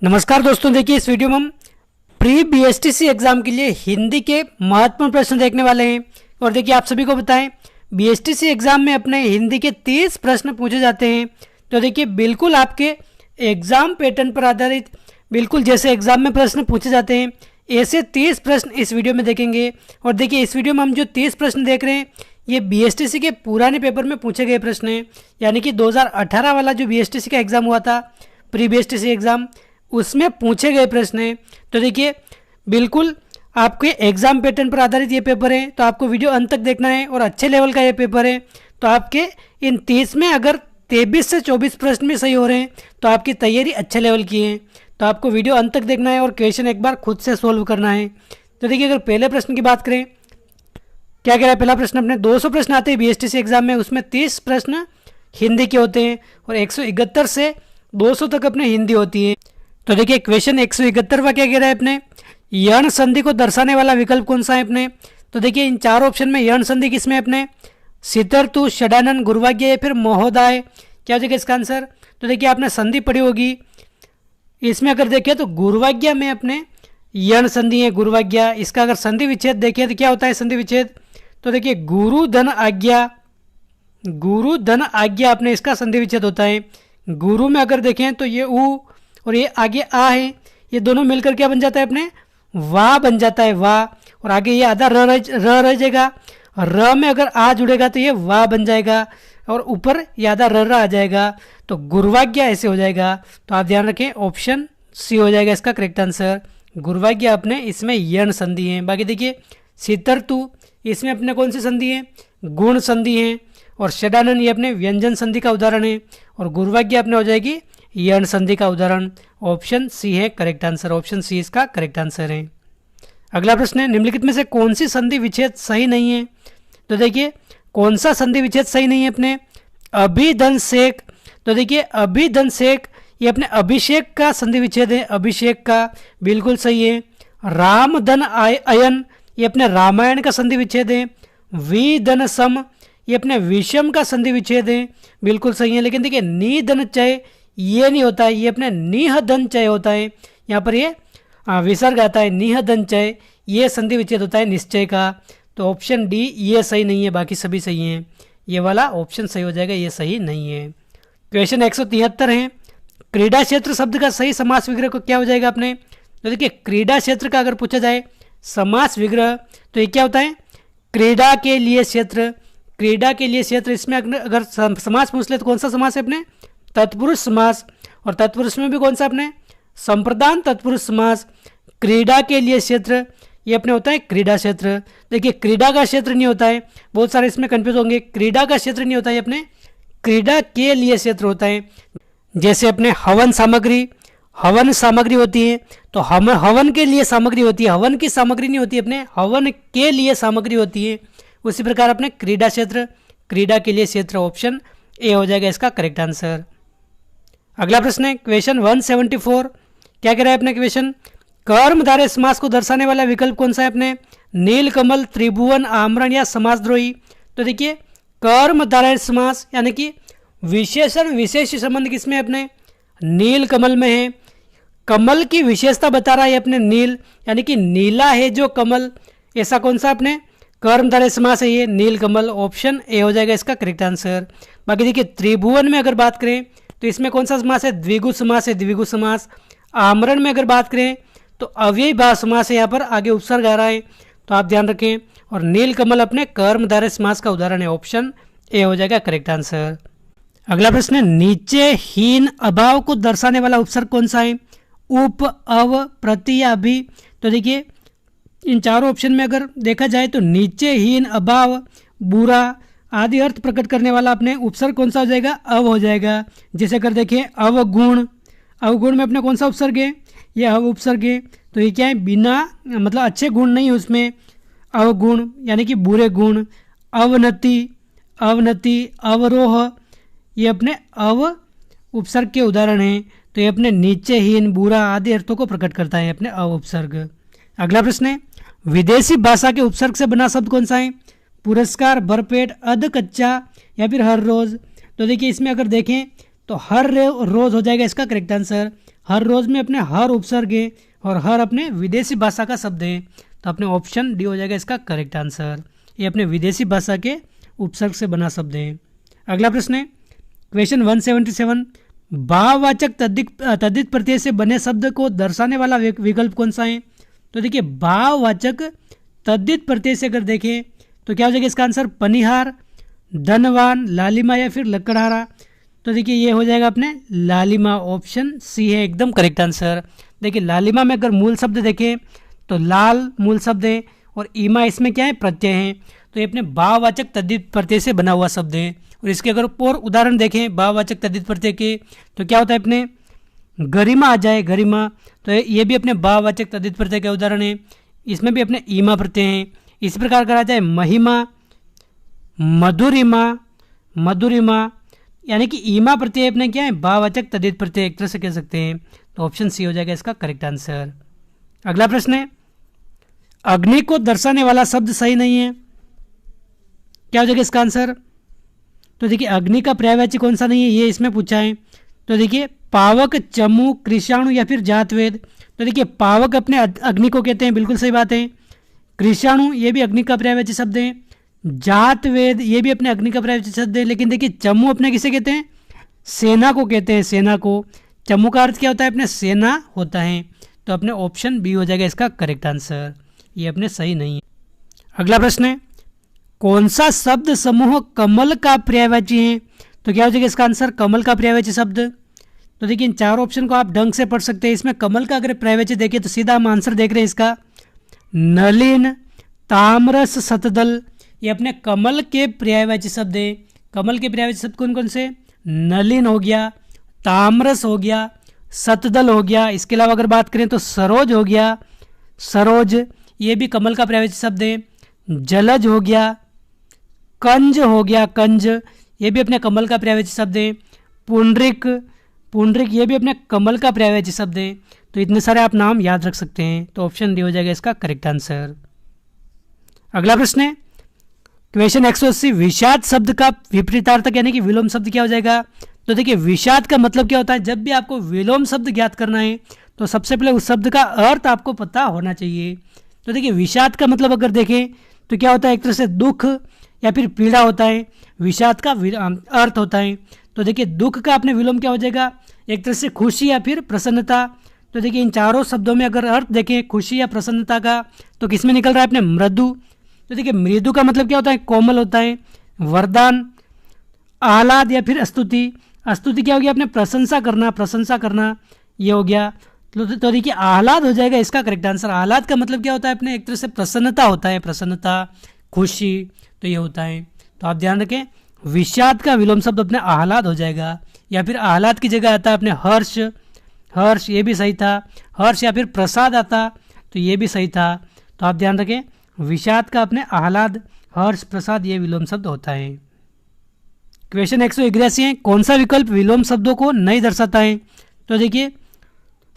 नमस्कार दोस्तों, देखिए इस वीडियो में हम प्री बीएसटीसी एग्जाम के लिए हिंदी के महत्वपूर्ण प्रश्न देखने वाले हैं। और देखिए आप सभी को बताएं, बीएसटीसी एग्जाम में अपने हिंदी के 30 प्रश्न पूछे जाते हैं। तो देखिए बिल्कुल आपके एग्जाम पैटर्न पर आधारित, बिल्कुल जैसे एग्जाम में प्रश्न पूछे जाते हैं ऐसे 30 प्रश्न इस वीडियो में देखेंगे। और देखिए इस वीडियो में हम जो 30 प्रश्न देख रहे हैं ये बीएसटीसी के पुराने पेपर में पूछे गए प्रश्न हैं, यानी कि 2018 वाला जो बीएसटीसी का एग्ज़ाम हुआ था, प्री बीएसटीसी एग्ज़ाम, उसमें पूछे गए प्रश्न हैं। तो देखिए बिल्कुल आपके एग्जाम पैटर्न पर आधारित ये पेपर है, तो आपको वीडियो अंत तक देखना है। और अच्छे लेवल का ये पेपर है, तो आपके इन 30 में अगर 23 से 24 प्रश्न भी सही हो रहे हैं तो आपकी तैयारी अच्छे लेवल की है। तो आपको वीडियो अंत तक देखना है और क्वेश्चन एक बार खुद से सोल्व करना है। तो देखिए अगर पहले प्रश्न की बात करें, क्या कह रहा है पहला प्रश्न, अपने 200 प्रश्न आते हैं बीएसटीसी एग्जाम में, उसमें 30 प्रश्न हिंदी के होते हैं और 171 से 200 तक अपने हिंदी होती है। तो देखिए क्वेश्चन 171वां क्या कह रहा है अपने, यण संधि को दर्शाने वाला विकल्प कौन सा है अपने। तो देखिए इन चार ऑप्शन में यण संधि किसमें अपने, सितर्तु, षडानन, गुरुवाग्य या फिर महोदय, क्या हो जाएगा इसका आंसर। तो देखिए आपने संधि पढ़ी होगी, इसमें अगर देखें तो गुरुवाग्य में अपने यण संधि है गुरुवाग्य। इसका अगर संधि विच्छेद देखें तो क्या होता है संधि विच्छेद, तो देखिए गुरु धन आज्ञा, गुरु धन आज्ञा अपने इसका संधि विच्छेद होता है। गुरु में अगर देखें तो ये उ और ये आगे आ है, ये दोनों मिलकर क्या बन जाता है अपने, वाह बन जाता है वाह। और आगे ये आधा र रह जाएगा, र में अगर आ जुड़ेगा तो ये वाह बन जाएगा और ऊपर ये आधा र आ जाएगा, तो गुरुवाग्य ऐसे हो जाएगा। तो आप ध्यान रखें ऑप्शन सी हो जाएगा इसका करेक्ट आंसर। गुरुवाग्य अपने इसमें यण संधि है। बाकी देखिए सितर्तु, इसमें अपने कौन सी संधि है, गुण संधि है। और षडानन ये अपने व्यंजन संधि का उदाहरण है। और गुरुवाग्य अपने हो जाएगी यण संधि का उदाहरण। ऑप्शन सी है करेक्ट आंसर, ऑप्शन सी इसका करेक्ट आंसर है। अगला प्रश्न है, निम्नलिखित में से कौन सी संधि विच्छेद सही नहीं है। तो देखिए कौन सा संधि विच्छेद सही नहीं है अपने, अभिधनसेक। तो देखिए अभिधनसेक ये अपने अभिषेक का संधि विच्छेद है, अभिषेक का बिल्कुल सही है। रामधन अयन ये अपने रामायण का संधि विच्छेद है। विधन सम ये अपने विषम का संधि विच्छेद है, बिल्कुल सही है। लेकिन देखिए निधन चय ये नहीं होता है, ये अपने निहधन चय होता है। यहाँ पर ये विसर्ग आता है, निहधन चय, ये संधि विच्छेद होता है निश्चय का। तो ऑप्शन डी ये सही नहीं है, बाकी सभी सही हैं। ये वाला ऑप्शन सही हो जाएगा, ये सही नहीं है। क्वेश्चन 173 है, क्रीडा क्षेत्र शब्द का सही समास विग्रह को क्या हो जाएगा अपने। तो देखिए क्रीडा क्षेत्र का अगर पूछा जाए समास विग्रह तो ये क्या होता है, क्रीडा के लिए क्षेत्र, क्रीडा के लिए क्षेत्र। इसमें अगर समास पूछ ले तो कौन सा समास है अपने, तत्पुरुष समास। और तत्पुरुष में भी कौन सा अपने, संप्रदान तत्पुरुष समास। क्रीडा के लिए क्षेत्र ये अपने होता है क्रीडा क्षेत्र। देखिए क्रीडा का क्षेत्र नहीं होता है, बहुत सारे इसमें कंफ्यूज होंगे, क्रीडा का क्षेत्र नहीं होता है अपने, क्रीडा के लिए क्षेत्र होता है। जैसे अपने हवन सामग्री, हवन सामग्री होती है तो हम हवन के लिए सामग्री होती है, हवन की सामग्री नहीं होती अपने, हवन के लिए सामग्री होती है। उसी प्रकार अपने क्रीडा क्षेत्र, क्रीडा के लिए क्षेत्र, ऑप्शन ए हो जाएगा इसका करेक्ट आंसर। अगला प्रश्न है क्वेश्चन 174, क्या कह रहा है अपने क्वेश्चन, कर्मधारय समास को दर्शाने वाला विकल्प कौन सा है अपने, नीलकमल, त्रिभुवन, आमरण या समासद्रोही। तो देखिए कर्मधारय समास यानी कि विशेषण विशेष संबंध किसमें अपने, नीलकमल में है। कमल की विशेषता बता रहा है अपने नील, यानी कि नीला है जो कमल, ऐसा कौन सा अपने कर्मधारय समास है ये नीलकमल। ऑप्शन ए हो जाएगा इसका करेक्ट आंसर। बाकी देखिए त्रिभुवन में अगर बात करें तो इसमें कौन सा समास है, द्विगु समास है, द्विगु समास। आमरण में अगर बात करें तो अव्ययी भाव समास है, यहाँ पर आगे उपसर्ग आ रहा है, तो आप ध्यान रखें। और नीलकमल अपने कर्मधारय समास का उदाहरण है, ऑप्शन ए हो जाएगा करेक्ट आंसर। अगला प्रश्न है, नीचे हीन अभाव को दर्शाने वाला उपसर्ग कौन सा है, उप, अव, प्रति या अभि। तो देखिए इन चारों ऑप्शन में अगर देखा जाए तो नीचे हीन, अभाव, बुरा आदि अर्थ प्रकट करने वाला अपने उपसर्ग कौन सा हो जाएगा, अव हो जाएगा। जैसे अगर देखें अवगुण, अवगुण में अपने कौन सा उपसर्ग है, यह अव उपसर्ग है। तो ये क्या है, बिना मतलब अच्छे गुण नहीं है उसमें, अवगुण यानी कि बुरे गुण। अवनति, अवनति, अवरोह ये अपने अव उपसर्ग के उदाहरण हैं। तो ये अपने नीचे हीन, बुरा आदि अर्थों को प्रकट करता है अपने अव उपसर्ग। अगला प्रश्न है, विदेशी भाषा के उपसर्ग से बना शब्द कौन सा है, पुरस्कार, भरपेट, अध कच्चा या फिर हर रोज। तो देखिए इसमें अगर देखें तो हर रोज़ हो जाएगा इसका करेक्ट आंसर। हर रोज़ में अपने हर उपसर्ग है और हर अपने विदेशी भाषा का शब्द है, तो अपने ऑप्शन डी हो जाएगा इसका करेक्ट आंसर। ये अपने विदेशी भाषा के उपसर्ग से बना शब्द है। अगला प्रश्न है क्वेश्चन 177, भाववाचक तद्धित प्रत्यय से बने शब्द को दर्शाने वाला विकल्प कौन सा है? तो देखिए भाववाचक तद्धित प्रत्यय से अगर देखें तो क्या हो जाएगा इसका आंसर? पनिहार, धनवान, लालिमा या फिर लकड़हारा। तो देखिए ये हो जाएगा अपने लालिमा, ऑप्शन सी है एकदम करेक्ट आंसर। देखिए लालिमा में अगर मूल शब्द देखें तो लाल मूल शब्द है और ईमा इसमें क्या है? प्रत्यय है। तो ये अपने भाववाचक तद्धित प्रत्यय से बना हुआ शब्द है। और इसके अगर और उदाहरण देखें भाववाचक तद्धित प्रत्यय के तो क्या होता है? अपने गरिमा आ जाए, गरिमा, तो ये भी अपने भाववाचक तद्धित प्रत्यय का उदाहरण है। इसमें भी अपने ईमा प्रत्यय हैं। इस प्रकार करा जाए महिमा, मधुरिमा, मधुरिमा, यानी कि ईमा प्रत्यय अपने क्या है? भाववाचक तद्धित प्रत्यय एक तरह से कह सकते हैं। तो ऑप्शन सी हो जाएगा इसका करेक्ट आंसर। अगला प्रश्न है अग्नि को दर्शाने वाला शब्द सही नहीं है, क्या हो जाएगा इसका आंसर? तो देखिए अग्नि का पर्यायवाची कौन सा नहीं है, ये इसमें पूछा है। तो देखिए पावक, चमू, कृषाणु या फिर जातवेद। तो देखिए पावक अपने अग्नि को कहते हैं, बिल्कुल सही बात है। कृषाणु ये भी अग्नि का पर्यायवाची शब्द है। जातवेद ये भी अपने अग्नि का पर्यायवाची शब्द है। लेकिन देखिए चमू अपने किसे कहते हैं? सेना को कहते हैं, सेना को। चमू का अर्थ क्या होता है? अपने सेना होता है। तो अपने ऑप्शन बी हो जाएगा इसका करेक्ट आंसर। ये अपने सही नहीं है। अगला प्रश्न है कौन सा शब्द समूह कमल का पर्यायवाची है? तो क्या हो जाएगा इसका आंसर? कमल का पर्यायवाची शब्द। तो देखिए इन चार ऑप्शन को आप ढंग से पढ़ सकते हैं। इसमें कमल का अगर पर्यायवाची देखिए तो सीधा हम आंसर देख रहे हैं इसका नलिन, ताम्रस, शतदल, ये अपने कमल के पर्यायवाची शब्द है। कमल के पर्यायवाची शब्द कौन कौन से? नलिन हो गया, ताम्रस हो गया, शतदल हो गया। इसके अलावा अगर बात करें तो सरोज हो गया, सरोज ये भी कमल का पर्यायवाची शब्द है। जलज हो गया, कंज हो गया, कंज ये भी अपने कमल का पर्यायवाची शब्द है। पुंडरिक, पुंडरिक ये भी अपने कमल का पर्यायवाची शब्द है। तो इतने सारे आप नाम याद रख सकते हैं। तो ऑप्शन डी हो जाएगा इसका करेक्ट आंसर। अगला प्रश्न है क्वेश्चन 180, विषाद शब्द का विपरीतार्थक यानी कि विलोम शब्द क्या हो जाएगा? तो देखिए विषाद का मतलब क्या होता है? जब भी आपको विलोम शब्द ज्ञात करना है तो सबसे पहले उस शब्द का अर्थ आपको पता होना चाहिए। तो देखिए विषाद का मतलब अगर देखें तो क्या होता है? एक तरह से दुख या फिर पीड़ा होता है। विषाद का अर्थ होता है। तो देखिए दुख का अपने विलोम क्या हो जाएगा? एक तरह से खुशी या फिर प्रसन्नता। तो देखिए इन चारों शब्दों में अगर अर्थ देखें खुशी या प्रसन्नता का तो किसमें निकल रहा है? अपने मृदु। तो देखिए मृदु का मतलब क्या होता है? कोमल होता है। वरदान, आह्लाद या फिर स्तुति। स्तुति क्या हो गया? अपने प्रशंसा करना, प्रशंसा करना ये हो गया। तो देखिए आह्लाद हो जाएगा इसका करेक्ट आंसर। आह्लाद का मतलब क्या होता है? अपने एक तरह से प्रसन्नता होता है, प्रसन्नता, खुशी, तो ये होता है। तो आप ध्यान रखें विषाद का विलोम शब्द अपने आह्लाद हो जाएगा। या फिर आह्लाद की जगह आता है अपने हर्ष, हर्ष ये भी सही था। हर्ष या फिर प्रसाद आता तो ये भी सही था। तो आप ध्यान रखें विषाद का अपने आह्लाद, हर्ष, प्रसाद ये विलोम शब्द होता है। क्वेश्चन 181 है कौन सा विकल्प विलोम शब्दों को नहीं दर्शाता है? तो देखिए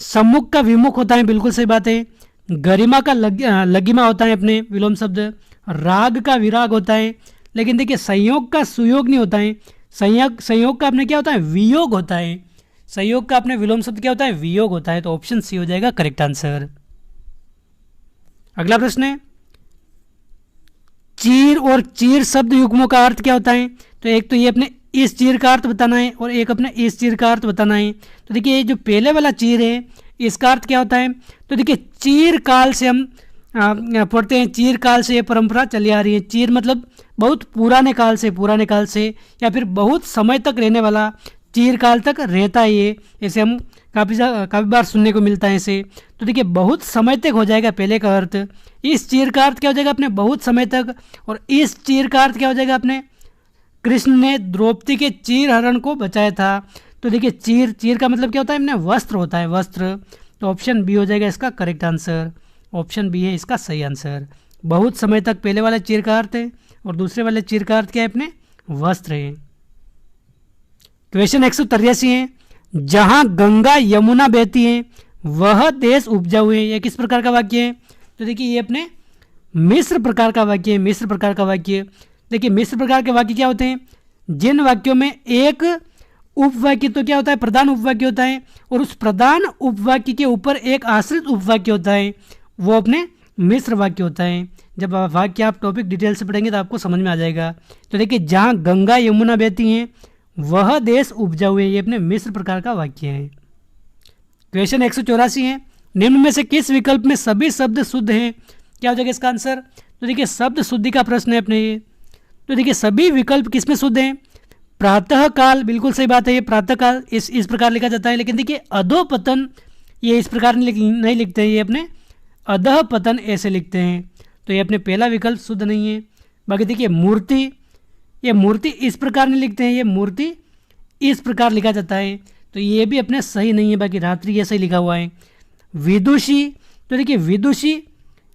सम्मुख का विमुख होता है, बिल्कुल सही बात है। गरिमा का लगिमा होता है अपने विलोम शब्द। राग का विराग होता है। लेकिन देखिए संयोग का सुयोग नहीं होता है। संयोग का अपने क्या होता है? वियोग होता है। संयोग का अपने विलोम शब्द क्या होता है? वियोग होता है। तो ऑप्शन सी हो जाएगा करेक्ट आंसर। अगला प्रश्न है चीर और चीर शब्द युग्मों का अर्थ क्या होता है? तो एक तो ये अपने इस चीर का अर्थ बताना है और एक अपने इस चीर का अर्थ बताना है। तो देखिए ये जो पहले वाला चीर है इसका अर्थ क्या होता है? तो देखिए चीर काल से हम पढ़ते हैं, चीर काल से ये परंपरा चली आ रही है। चीर मतलब बहुत पुराने काल से, पुराने काल से या फिर बहुत समय तक रहने वाला, चीर काल तक रहता है ये। ऐसे हम काफ़ी बार सुनने को मिलता है इसे। तो देखिए बहुत समय तक हो जाएगा पहले का अर्थ। इस चीर का अर्थ क्या हो जाएगा? अपने बहुत समय तक। और इस चीर का अर्थ क्या हो जाएगा? अपने कृष्ण ने द्रौपदी के चीर हरण को बचाया था। तो देखिए चीर, चीर का मतलब क्या होता है? अपने वस्त्र होता है, वस्त्र। तो ऑप्शन बी हो जाएगा इसका करेक्ट आंसर। ऑप्शन बी है इसका सही आंसर। बहुत समय तक पहले वाले चीर का अर्थ है और दूसरे वाले चीर का अर्थ क्या है? अपने वस्त्र है। क्वेश्चन 183 है जहां गंगा यमुना बहती है वह देश उपजाऊ है, यह किस प्रकार का वाक्य है? तो देखिए ये अपने मिश्र प्रकार का वाक्य है। मिश्र प्रकार का वाक्य। देखिए मिश्र प्रकार के वाक्य क्या होते हैं? जिन वाक्यों में एक उपवाक्य तो क्या होता है, प्रधान उपवाक्य होता है, और उस प्रधान उपवाक्य के ऊपर एक आश्रित उपवाक्य होता है, वो अपने मिश्र वाक्य होता है। जब वाक्य आप टॉपिक डिटेल से पढ़ेंगे तो आपको समझ में आ जाएगा। तो देखिए, जहाँ गंगा यमुना बहती हैं वह देश उपजाऊ है, ये अपने मिश्र प्रकार का वाक्य है। क्वेश्चन 184 है, निम्न में से किस विकल्प में सभी शब्द शुद्ध हैं? क्या हो जाएगा इसका आंसर? तो देखिए, शब्द शुद्धि का प्रश्न है अपने ये। तो देखिए, सभी विकल्प किसमें शुद्ध हैं? प्रातः काल, बिल्कुल सही बात है, ये प्रातः काल इस प्रकार लिखा जाता है। लेकिन देखिए, अधोपतन ये इस प्रकार नहीं लिखते हैं, ये अपने अधः पतन ऐसे लिखते हैं। तो ये अपने पहला विकल्प शुद्ध नहीं है। बाकी देखिए, मूर्ति, ये मूर्ति इस प्रकार नहीं लिखते हैं, ये मूर्ति इस प्रकार लिखा जाता है, तो ये भी अपने सही नहीं है। बाकी रात्रि ऐसा ही लिखा हुआ है। विदुषी, तो देखिए विदुषी,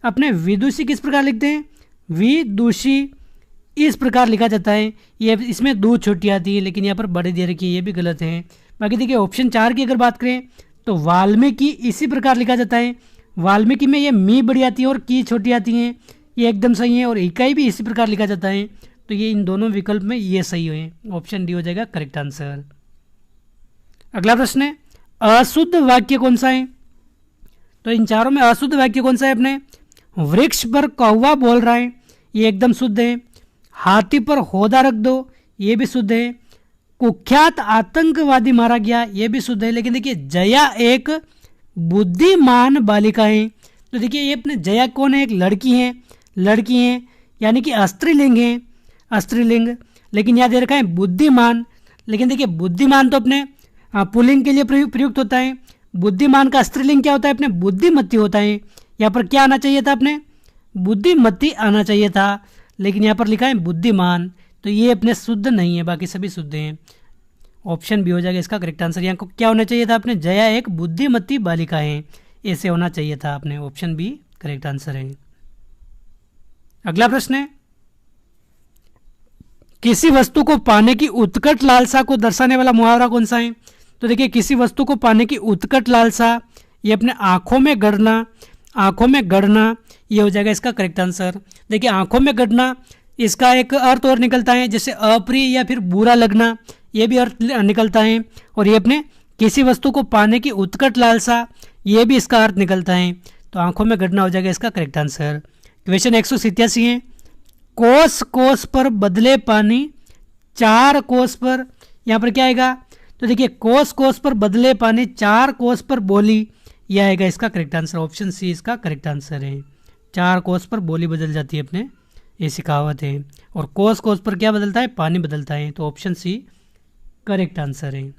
अपने विदुषी किस प्रकार लिखते हैं? विदुषी इस प्रकार लिखा जाता है, ये इसमें दो छोटी आती है, लेकिन यहाँ पर बड़ी दे रखी है, ये भी गलत है। बाकी देखिए, ऑप्शन 4 की अगर बात करें तो वाल्मीकि इसी प्रकार लिखा जाता है। वाल्मीकि में ये मी बड़ी आती है और की छोटी आती हैं, ये एकदम सही है। और इकाई भी इसी प्रकार लिखा जाता है, तो ये इन दोनों विकल्प में ये सही है। ऑप्शन डी हो जाएगा करेक्ट आंसर। अगला प्रश्न है, अशुद्ध वाक्य कौन सा है? तो इन चारों में अशुद्ध वाक्य कौन सा है अपने? वृक्ष पर कौवा बोल रहा है, ये एकदम शुद्ध है। हाथी पर होदा रख दो, ये भी शुद्ध है। कुख्यात आतंकवादी मारा गया, ये भी शुद्ध है। लेकिन देखिए, जया एक बुद्धिमान बालिका है, तो देखिए ये अपने जया कौन है? एक लड़की है, लड़की है यानी कि स्त्रीलिंग है, स्त्रीलिंग। लेकिन यहाँ दे रखा है बुद्धिमान, लेकिन देखिए बुद्धिमान तो अपने पुल्लिंग के लिए प्रयुक्त होता है। बुद्धिमान का स्त्रीलिंग क्या होता है? अपने बुद्धिमती होता है। यहाँ पर क्या आना चाहिए था? अपने बुद्धिमती आना चाहिए था, लेकिन यहाँ पर लिखा है बुद्धिमान, तो ये अपने शुद्ध नहीं है, बाकी सभी शुद्ध हैं। ऑप्शन बी हो जाएगा इसका करेक्ट आंसर। यहाँ को क्या होना चाहिए था? अपने जया एक बुद्धिमती बालिका है, ऐसे होना चाहिए था अपने। ऑप्शन बी करेक्ट आंसर है। अगला प्रश्न है, किसी वस्तु को पाने की उत्कट लालसा को दर्शाने वाला मुहावरा कौन सा है? तो देखिए, किसी वस्तु को पाने की उत्कट लालसा, ये अपने आंखों में गड़ना, आंखों में गड़ना, ये हो जाएगा इसका करेक्ट आंसर। देखिए, आंखों में गड़ना इसका एक अर्थ और निकलता है, जैसे अप्रिय या फिर बुरा लगना, ये भी अर्थ निकलता है। और ये अपने किसी वस्तु को पाने की उत्कट लालसा, ये भी इसका अर्थ निकलता है, तो आंखों में गड़ना हो जाएगा इसका करेक्ट आंसर। क्वेश्चन 187 है, कोस कोस पर बदले पानी, 4 कोस पर, यहाँ पर क्या आएगा? तो देखिए, कोस कोस पर बदले पानी, 4 कोस पर बोली, यह आएगा इसका करेक्ट आंसर। ऑप्शन सी इसका करेक्ट आंसर है। 4 कोस पर बोली बदल जाती है अपने, ऐसी कहावत है। और कोस कोस पर क्या बदलता है? पानी बदलता है, तो ऑप्शन सी करेक्ट आंसर है।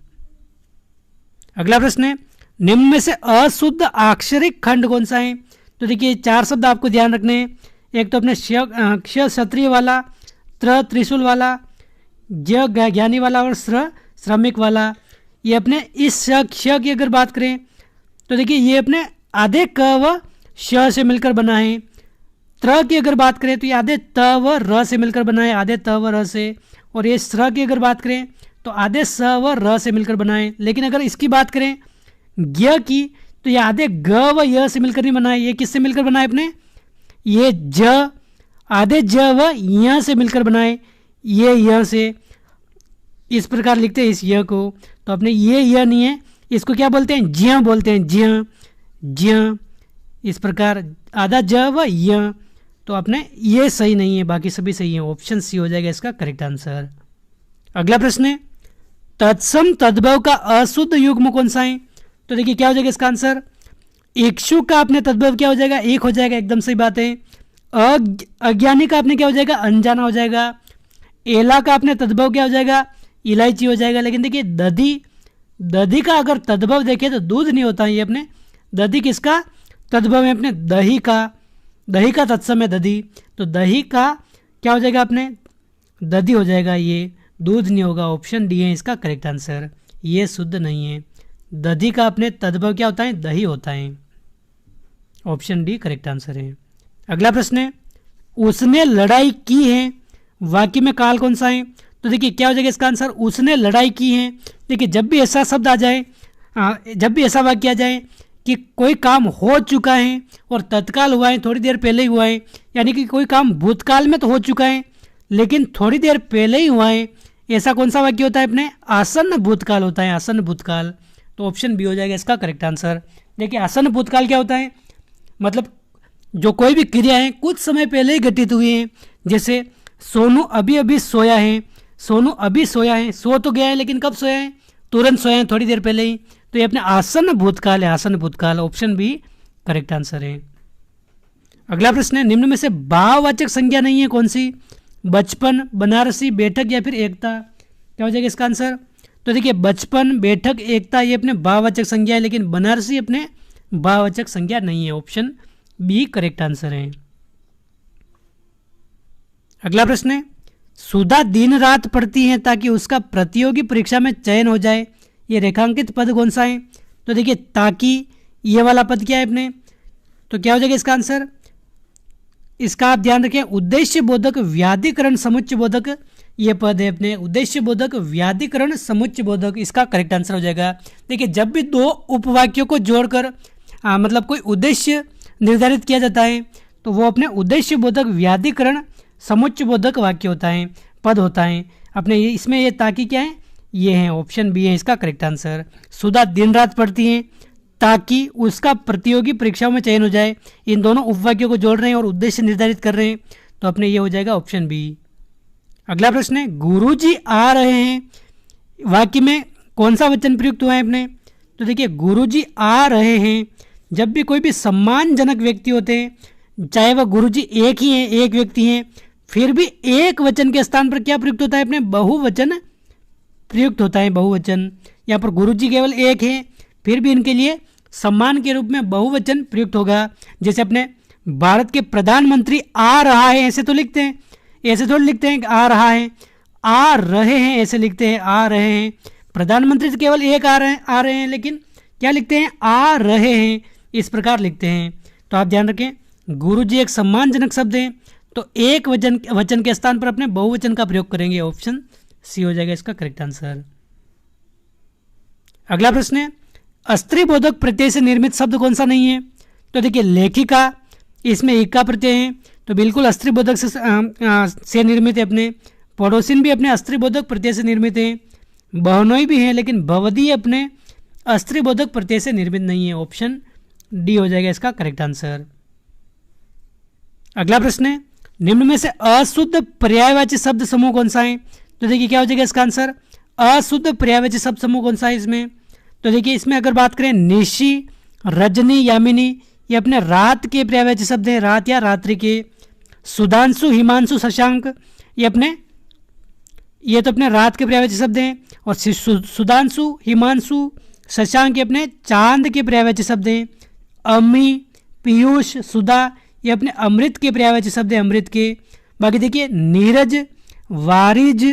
अगला प्रश्न है, निम्न में से अशुद्ध अक्षरिक खंड कौन सा है? तो देखिए, 4 शब्द आपको ध्यान रखने हैं। एक तो अपने क्ष क्षत्रिय वाला, त्र त्रिशूल वाला, ज ज्ञानी वाला, और श्र श्रमिक वाला। ये अपने इस क्ष की अगर बात करें तो देखिए, ये अपने आधे क व श से मिलकर बना है। त्र की अगर बात करें तो ये आधे त व र से मिलकर बना है, आधे त व र से। और ये श्र की अगर बात करें तो आधे स व र से मिलकर बना है। लेकिन अगर इसकी बात करें ज्ञ की, तो ये आधे ग व य से मिलकर नहीं बना है। ये किससे मिलकर बना है अपने? ये ज, आधे ज व य से मिलकर बना है, ये य से। इस प्रकार लिखते हैं इस य को, तो अपने ये य नहीं है, इसको क्या बोलते हैं? ज्य बोलते हैं, ज्य ज्य। इस प्रकार आधा ज व य, तो अपने ये सही नहीं है, बाकी सभी सही है। ऑप्शन सी हो जाएगा इसका करेक्ट आंसर। अगला प्रश्न है, तत्सम तद्भव का अशुद्ध युग्म कौन सा है? तो देखिए, क्या हो जाएगा इसका आंसर? इक्षु का अपने तद्भव क्या हो जाएगा? एक हो जाएगा, एकदम सही बात है। अज्ञानी का अपने क्या हो जाएगा? अनजाना हो जाएगा। एला का अपने तद्भव क्या हो जाएगा? इलायची हो जाएगा। लेकिन देखिए, दधी, दधी का अगर तद्भव देखें तो दूध नहीं होता है, ये अपने दधी किसका तद्भव है? अपने दही का, दही का तत्सम है दधी, तो दही का क्या हो जाएगा? अपने दधी हो जाएगा, ये दूध नहीं होगा। ऑप्शन डी है इसका करेक्ट आंसर, ये शुद्ध नहीं है। दधी का अपने तद्भव क्या होता है? दही होता है। ऑप्शन डी करेक्ट आंसर है। अगला प्रश्न है, उसने लड़ाई की है, वाक्य में काल कौन सा है? तो देखिए, क्या हो जाएगा इसका आंसर? उसने लड़ाई की है। देखिए, जब भी ऐसा शब्द आ जाए, जब भी ऐसा वाक्य आ जाए कि कोई काम हो चुका है और तत्काल हुआ है, थोड़ी देर पहले ही हुआ है, यानी कि कोई काम भूतकाल में तो हो चुका है लेकिन थोड़ी देर पहले ही हुआ है, ऐसा कौन सा वाक्य होता है अपने आसन्न भूतकाल होता है, आसन्न भूतकाल। तो ऑप्शन बी हो जाएगा इसका करेक्ट आंसर। देखिए आसन्न भूतकाल क्या होता है, मतलब जो कोई भी क्रियाएं कुछ समय पहले ही घटित हुई हैं, जैसे सोनू अभी अभी सोया है, सोनू अभी सोया है, सो तो गया है लेकिन कब सोया है, तुरंत सोया है, थोड़ी देर पहले ही। तो ये अपने आसन्न भूतकाल है, आसन्न भूतकाल। ऑप्शन बी करेक्ट आंसर है। अगला प्रश्न है, निम्न में से भाववाचक संज्ञा नहीं है कौन सी, बचपन, बनारसी, बैठक या फिर एकता। क्या हो जाएगा इसका आंसर। तो देखिए बचपन, बैठक, एकता ये अपने भाववाचक संज्ञा है, लेकिन बनारसी अपने भाववाचक संज्ञा नहीं है। ऑप्शन बी करेक्ट आंसर है। अगला प्रश्न है, सुधा दिन रात पढ़ती है ताकि उसका प्रतियोगी परीक्षा में चयन हो जाए, ये रेखांकित पद कौन सा है। तो देखिए ताकि ये वाला पद क्या है अपने, तो क्या हो जाएगा इसका आंसर। इसका आप ध्यान रखें, उद्देश्य बोधक व्याधिकरण समुच्चय बोधक ये पद है अपने, उद्देश्य बोधक व्याधिकरण समुच्चय बोधक, इसका करेक्ट आंसर हो जाएगा। देखिए जब भी दो उपवाक्यों को जोड़कर मतलब कोई उद्देश्य निर्धारित किया जाता है तो वो अपने उद्देश्य बोधक व्याधिकरण समुच्चय बोधक वाक्य होता है, पद होता है अपने। ये इसमें ये ताकि क्या है, ये है ऑप्शन बी है इसका करेक्ट आंसर। सुधा दिन रात पढ़ती हैं ताकि उसका प्रतियोगी परीक्षाओं में चयन हो जाए, इन दोनों उपवाक्यों को जोड़ रहे हैं और उद्देश्य निर्धारित कर रहे हैं, तो अपने ये हो जाएगा ऑप्शन बी। अगला प्रश्न है, गुरुजी आ रहे हैं वाक्य में कौन सा वचन प्रयुक्त हुआ है अपने। तो देखिए गुरुजी आ रहे हैं, जब भी कोई भी सम्मानजनक व्यक्ति होते हैं, चाहे वह गुरुजी एक ही हैं, एक व्यक्ति हैं, फिर भी एक वचन के स्थान पर क्या प्रयुक्त होता है अपने, बहुवचन प्रयुक्त होता है, बहुवचन। यहाँ पर गुरुजी केवल एक है, फिर भी इनके लिए सम्मान के रूप में बहुवचन प्रयुक्त होगा। जैसे अपने भारत के प्रधानमंत्री आ रहा है ऐसे तो लिखते हैं, ऐसे थोड़ी लिखते हैं कि आ रहा है, आ रहे हैं ऐसे लिखते हैं, आ रहे हैं। प्रधानमंत्री तो केवल एक आ रहे हैं, लेकिन क्या लिखते हैं, आ रहे हैं, इस प्रकार लिखते हैं। तो आप ध्यान रखें, गुरुजी एक सम्मानजनक शब्द है, तो एक वचन के स्थान पर अपने बहुवचन का प्रयोग करेंगे। ऑप्शन सी हो जाएगा इसका करेक्ट आंसर। अगला प्रश्न है, अस्त्रीबोधक प्रत्यय से निर्मित शब्द कौन सा नहीं है। तो देखिए लेखिका, इसमें एक का प्रत्यय है, तो बिल्कुल अस्त्रीबोधक से निर्मित है अपने। पड़ोसिन भी अपने अस्त्रीबोधक प्रत्यय से निर्मित है। बहनोई भी है, लेकिन भवदी अपने अस्त्रीबोधक प्रत्यय से निर्मित नहीं है। ऑप्शन डी हो जाएगा इसका करेक्ट आंसर। अगला प्रश्न है, निम्न में से अशुद्ध पर्यायवाची शब्द समूह कौन सा है। तो देखिए क्या हो जाएगा इसका आंसर, अशुद्ध पर्यायवाची शब्द समूह कौन सा है इसमें। तो देखिए इसमें अगर बात करें निशी, रजनी, यामिनी, ये अपने रात के पर्यायवाची शब्द हैं, रात या रात्रि के। सुधांशु, हिमांशु, शशांक ये तो अपने रात के पर्यायवाची शब्द हैं। और सुधांशु, हिमांशु, शशांक ये अपने चांद के पर्यायवाची शब्द हैं। अमी, पीयूष, सुधा ये अपने अमृत के पर्यायवाची शब्द हैं, अमृत के। बाकी देखिए नीरज, वारिज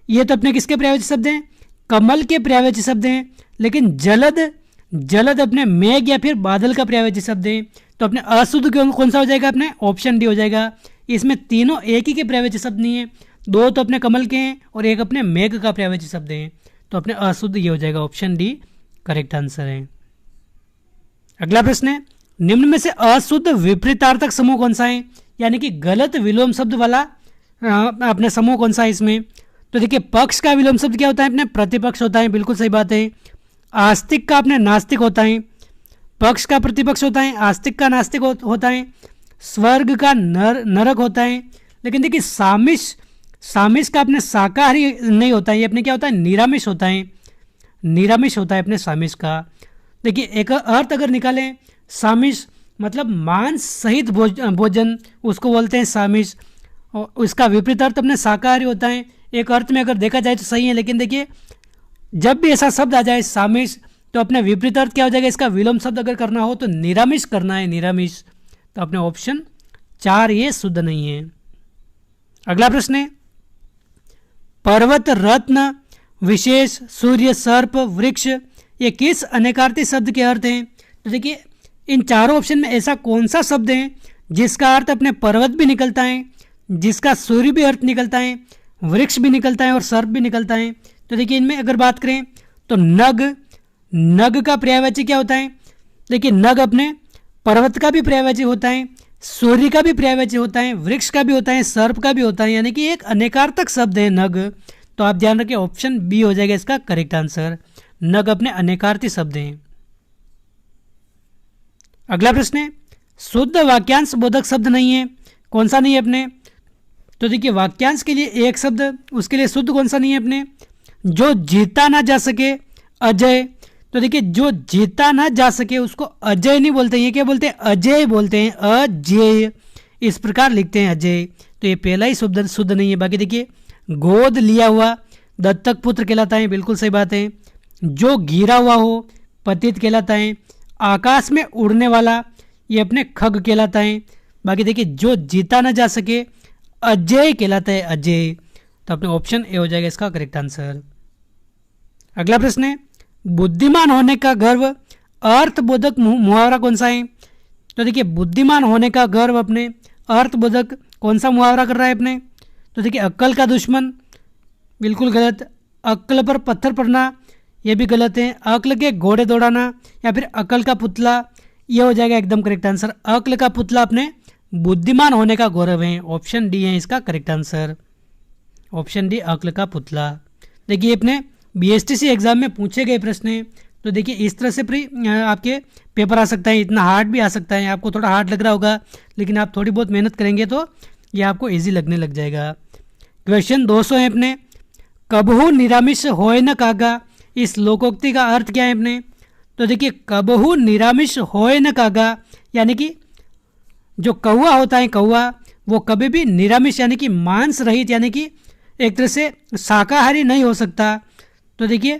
ये तो अपने किसके पर्यायवाची शब्द हैं, कमल के पर्यायवाची शब्द हैं। लेकिन जलद अपने मेघ या फिर बादल का पर्यायवाची शब्द है। तो अपने अशुद्ध कौन सा हो जाएगा अपने, ऑप्शन डी हो जाएगा। इसमें तीनों एक ही के पर्यायवाची शब्द नहीं है, दो तो अपने कमल के हैं और एक अपने मेघ का पर्यायवाची शब्द है। तो अपने अशुद्ध ये हो जाएगा, ऑप्शन डी करेक्ट आंसर है। अगला प्रश्न है, निम्न में से अशुद्ध विपरीतार्थक समूह कौन सा है, यानी कि गलत विलोम शब्द वाला अपने समूह कौन सा है इसमें। तो देखिए पक्ष का विलोम शब्द क्या होता है अपने, प्रतिपक्ष होता है, बिल्कुल सही बात है। आस्तिक का अपने नास्तिक होता है, पक्ष का प्रतिपक्ष होता है, आस्तिक का नास्तिक होता है। स्वर्ग का नरक होता है। लेकिन देखिए सामिश का अपने शाकाहारी नहीं होता है, ये अपने क्या होता है, निरामिष होता है, निरामिष होता है अपने सामिश का। देखिए एक अर्थ अगर निकालें, सामिश मतलब मांस सहित भोजन, उसको बोलते हैं सामिश। और उसका विपरीत अर्थ अपने शाकाहारी होता है। एक अर्थ में अगर देखा जाए तो सही है, लेकिन देखिए जब भी ऐसा शब्द आ जाए सामिश, तो अपने विपरीत अर्थ क्या हो जाएगा, इसका विलोम शब्द अगर करना हो तो निरामिष करना है, निरामिष। तो अपने ऑप्शन 4 ये शुद्ध नहीं है। अगला प्रश्न है, पर्वत, रत्न, विशेष, सूर्य, सर्प, वृक्ष ये किस अनेकार्थी शब्द के अर्थ हैं। तो देखिए इन चारों ऑप्शन में ऐसा कौन सा शब्द है जिसका अर्थ अपने पर्वत भी निकलता है, जिसका सूर्य भी अर्थ निकलता है, वृक्ष भी निकलता है और सर्प भी निकलता है। तो देखिए इनमें अगर बात करें तो नग का पर्यायवाची क्या होता है। देखिए नग अपने पर्वत का भी पर्यायवाची होता है, सूर्य का भी पर्यायवाची होता है, वृक्ष का भी होता है, सर्प का भी होता है, यानी कि एक अनेकार्थक शब्द है नग। तो आप ध्यान रखें ऑप्शन बी हो जाएगा इसका करेक्ट आंसर। नग अपने अनेकार्थी शब्द हैं। अगला प्रश्न है शुद्ध वाक्यांश बोधक शब्द नहीं है, कौन सा नहीं है अपने? तो देखिए वाक्यांश के लिए एक शब्द, उसके लिए शुद्ध कौन सा नहीं है अपने? जो जीता ना जा सके अजय। तो देखिए जो जीता ना जा सके उसको अजय नहीं बोलते हैं, ये क्या बोलते हैं? अजय बोलते हैं, अजय इस प्रकार लिखते हैं अजय। तो ये पहला ही शब्द शुद्ध नहीं है। बाकी देखिए गोद लिया हुआ दत्तक पुत्र कहलाता है, बिल्कुल सही बात है। जो गिरा हुआ हो पतित कहलाता है। आकाश में उड़ने वाला ये अपने खग कहलाता है। बाकी देखिए जो जीता ना जा सके अजय कहलाता है, अजय। तो अपने ऑप्शन ए हो जाएगा इसका करेक्ट आंसर। अगला प्रश्न है बुद्धिमान होने का गर्व अर्थबोधक मुहावरा कौन सा है? तो देखिए बुद्धिमान होने का गर्व अपने अर्थबोधक कौन सा मुहावरा कर रहा है अपने? तो देखिए अक्ल का दुश्मन बिल्कुल गलत। अक्ल पर पत्थर पड़ना ये भी गलत है। अक्ल के घोड़े दौड़ाना या फिर अक्ल का पुतला ये हो जाएगा एकदम करेक्ट आंसर। अक्ल का पुतला अपने बुद्धिमान होने का गौरव है। ऑप्शन डी है इसका करेक्ट आंसर। ऑप्शन डी अक्ल का पुतला। देखिए अपने बीएसटीसी एग्जाम में पूछे गए प्रश्न हैं। तो देखिए इस तरह से आपके पेपर आ सकता है, इतना हार्ड भी आ सकता है। आपको थोड़ा हार्ड लग रहा होगा लेकिन आप थोड़ी बहुत मेहनत करेंगे तो ये आपको इजी लगने लग जाएगा। क्वेश्चन 200 है अपने कबहू निरामिष होय न कागा, इस लोकोक्ति का अर्थ क्या है अपने? तो देखिए कबहू निरामिष होय न कागा यानी कि जो कौवा होता है कौवा वो कभी भी निरामिष यानी कि मांस रहित यानी कि एक तरह से शाकाहारी नहीं हो सकता। तो देखिए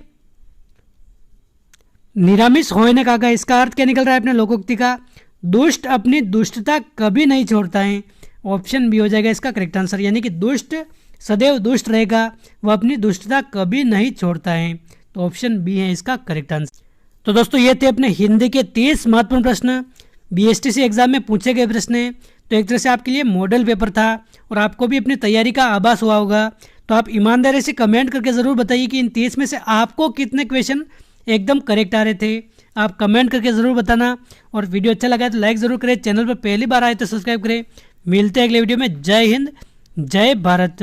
निरामिष होय न कागा इसका अर्थ क्या निकल रहा है अपने लोकोक्ति का? दुष्ट अपनी दुष्टता कभी नहीं छोड़ता है। ऑप्शन बी हो जाएगा इसका करेक्ट आंसर। यानी कि दुष्ट सदैव दुष्ट रहेगा, वह अपनी दुष्टता कभी नहीं छोड़ता है। तो ऑप्शन बी है इसका करेक्ट आंसर। तो दोस्तों ये थे अपने हिंदी के 30 महत्वपूर्ण प्रश्न, बीएसटीसी एग्जाम में पूछे गए प्रश्न हैं। तो एक तरह से आपके लिए मॉडल पेपर था और आपको भी अपनी तैयारी का आभास हुआ होगा। तो आप ईमानदारी से कमेंट करके ज़रूर बताइए कि इन 30 में से आपको कितने क्वेश्चन एकदम करेक्ट आ रहे थे। आप कमेंट करके ज़रूर बताना और वीडियो अच्छा लगा है तो लाइक ज़रूर करें। चैनल पर पहली बार आए तो सब्सक्राइब करें। मिलते हैं अगले वीडियो में। जय हिंद, जय भारत।